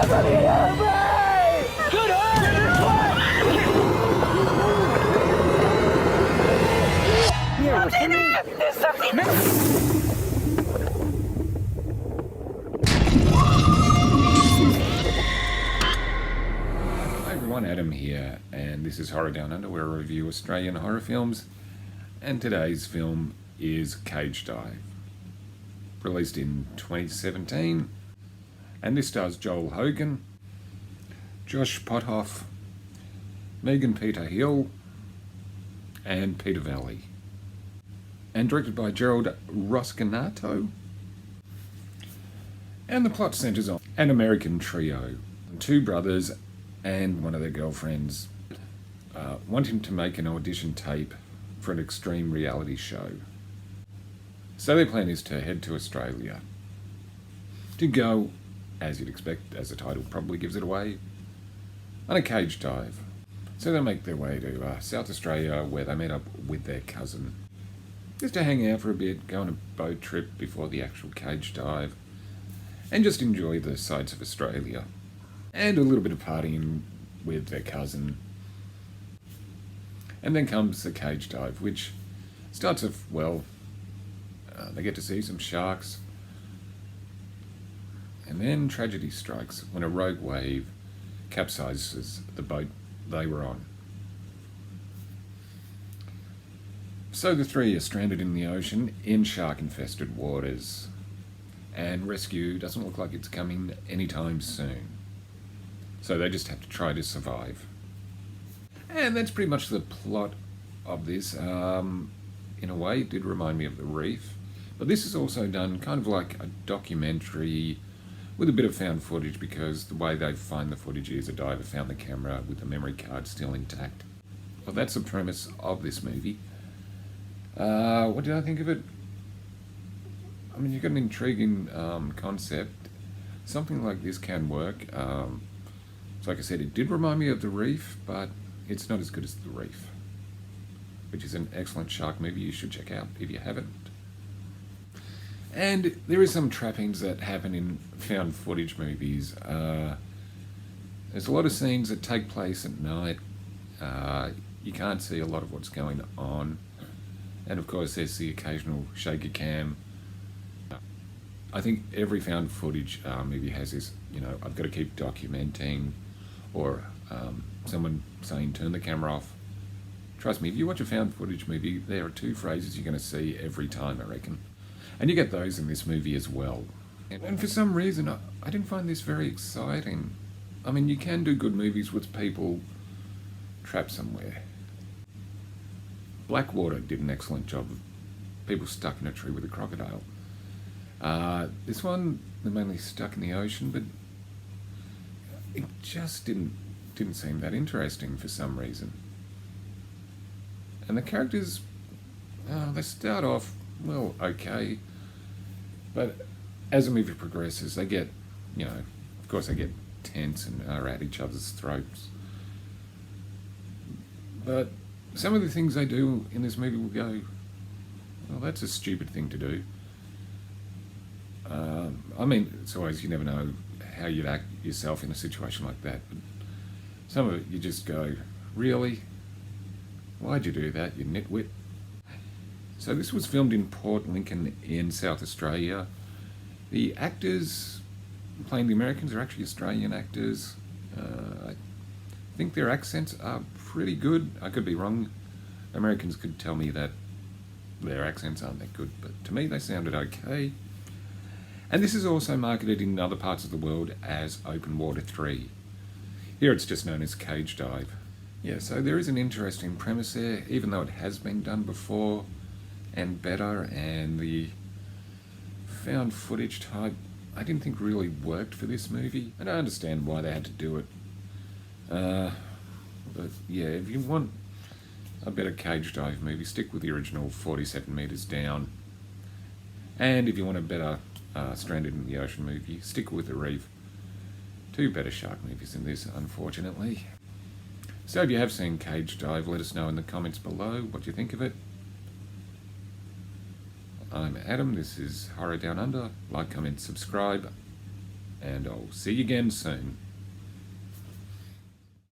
Hi everyone, Adam here, and this is Horror Down Under, where I review Australian horror films, and today's film is Cage Dive, released in 2017, and this stars Joel Hogan, Josh Pothoff, Megan Peter Hill, and Peter Valley, and directed by Gerald Roscanato. And the plot centres on an American trio, two brothers and one of their girlfriends, wanting to make an audition tape for an extreme reality show. So their plan is to head to Australia to go, as you'd expect, as the title probably gives it away, on a cage dive. So they make their way to South Australia, where they meet up with their cousin, just to hang out for a bit, go on a boat trip before the actual cage dive, and just enjoy the sights of Australia. And a little bit of partying with their cousin. And then comes the cage dive, which starts off well. They get to see some sharks. And then tragedy strikes when a rogue wave capsizes the boat they were on. So the three are stranded in the ocean in shark-infested waters. And rescue doesn't look like it's coming anytime soon. So they just have to try to survive. And that's pretty much the plot of this. In a way, it did remind me of The Reef. But this is also done kind of like a documentary with a bit of found footage, because the way they find the footage is a diver found the camera with the memory card still intact. Well, that's the premise of this movie. What did I think of it? I mean, you've got an intriguing concept. Something like this can work. So like I said, it did remind me of The Reef, but it's not as good as The Reef, which is an excellent shark movie you should check out if you haven't. And there is some trappings that happen in found footage movies. There's a lot of scenes that take place at night. You can't see a lot of what's going on. And of course, there's the occasional shaky cam. I think every found footage movie has this, I've got to keep documenting, or someone saying, turn the camera off. Trust me, if you watch a found footage movie, there are two phrases you're going to see every time, I reckon. And you get those in this movie as well. And for some reason, I didn't find this very exciting. I mean, you can do good movies with people trapped somewhere. Blackwater did an excellent job of people stuck in a tree with a crocodile. This one, they're mainly stuck in the ocean, but it just didn't seem that interesting for some reason. And the characters, they start off, well, okay, but as the movie progresses, they get, of course they get tense and are at each other's throats. But some of the things they do in this movie will go, well, that's a stupid thing to do. I mean, it's always, you never know how you'd act yourself in a situation like that. But some of it, you just go, really? Why'd you do that, you nitwit? So this was filmed in Port Lincoln in South Australia. The actors playing the Americans are actually Australian actors. I think their accents are pretty good. I could be wrong. Americans could tell me that their accents aren't that good, but to me they sounded okay. And this is also marketed in other parts of the world as Open Water 3. Here it's just known as Cage Dive. Yeah, so there is an interesting premise there, even though it has been done before and better, and the found footage type I didn't think really worked for this movie. And I understand why they had to do it. But yeah, if you want a better cage dive movie, stick with the original 47 Meters Down. And if you want a better Stranded in the Ocean movie, stick with The Reef. Two better shark movies than this, unfortunately. So if you have seen Cage Dive, let us know in the comments below what you think of it. I'm Adam, this is Horror Down Under. Like, comment, subscribe. and I'll see you again soon.